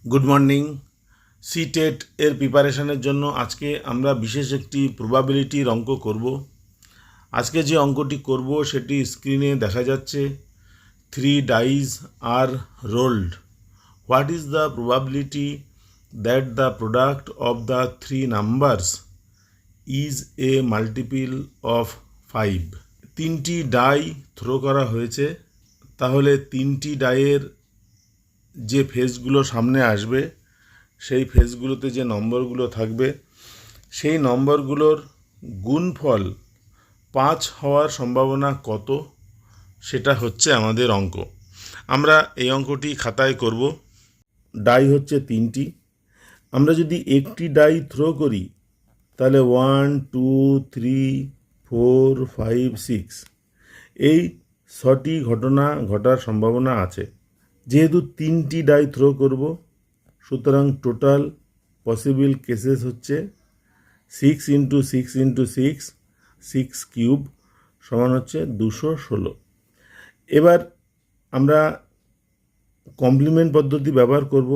Good morning. CTET এর প্রিপারেশনের জন্য আজকে আমরা বিশেষ একটি প্রবাবিলিটির অঙ্ক করব। আজকে যে অঙ্কটি করব সেটি স্ক্রিনে দেখা যাচ্ছে। 3 dice are rolled. What is the probability that the product of the 3 numbers is a multiple of 5? 3টি ডাই থ্রো করা হয়েছে, তাহলে 3টি ডাইয়ের যে ফেসগুলো সামনে আসবে সেই ফেসগুলোতে যে নম্বরগুলো থাকবে সেই নম্বরগুলোর গুণফল 5 হওয়ার সম্ভাবনা কত, সেটা হচ্ছে আমাদের অঙ্ক। আমরা এই অঙ্কটি খাতায় করব। ডাই হচ্ছে 3টি। আমরা যদি একটি ডাই থ্রো করি তাহলে 1 2 3 4 5 6 এই 6টি ঘটনা ঘটার সম্ভাবনা আছে। যেহেতু 3টি ডাই থ্রো করব, সুতরাং টোটাল পসিবল কেসেস হচ্ছে 6 ইন্টু 6 ইন্টু 6, 6 কিউব সমান হচ্ছে 216। এবার আমরা কমপ্লিমেন্ট পদ্ধতি ব্যবহার করব।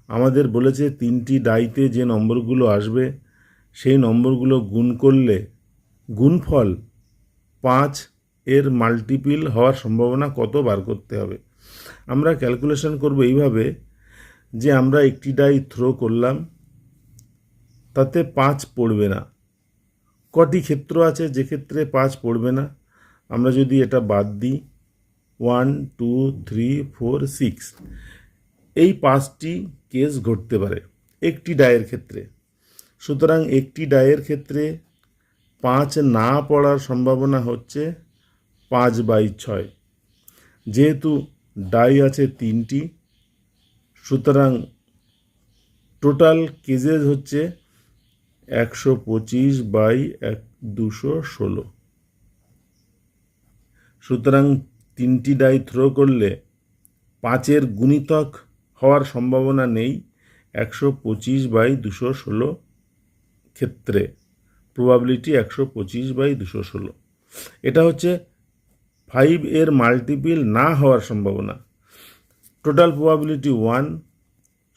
আমাদের বলেছে 3টি ডাইতে যে নম্বরগুলো আসবে সেই নম্বরগুলো গুণ করলে গুণফল 5 এর মাল্টিপল হওয়ার সম্ভাবনা কত বার করতে হবে। আমরা ক্যালকুলেশন করব এইভাবে যে আমরা একটি ডাই থ্রো করলাম, তাতে 5 পড়বে না। কটি ক্ষেত্র আছে যে ক্ষেত্রে 5 পড়বে না? আমরা যদি এটা বাদ দিই 1 2 3 4 6, এই 5টি কেস ঘটতে পারে একটি ডায়ের ক্ষেত্রে। সুতরাং একটি ডায়ের ক্ষেত্রে 5 না পড়ার সম্ভাবনা হচ্ছে 5/6। যেহেতু ডাই আছে 3টি, সুতরাং টোটাল কেজেস হচ্ছে 125/216। সুতরাং 3টি ডাই থ্রো করলে 5-এর গুণিতক হওয়ার সম্ভাবনা নেই 125/216 ক্ষেত্রে। প্রবাবিলিটি 125/216। এটা হচ্ছে 5 এর মাল্টিপল না হওয়ার সম্ভাবনা। টোটাল প্রবাবিলিটি 1,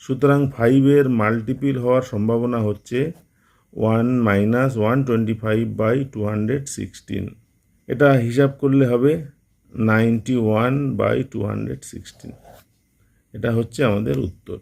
সুতরাং 5 এর মাল্টিপল হওয়ার সম্ভাবনা হচ্ছে 1 - 125/216। এটা হিসাব করলে হবে 91/216। এটা হচ্ছে আমাদের উত্তর।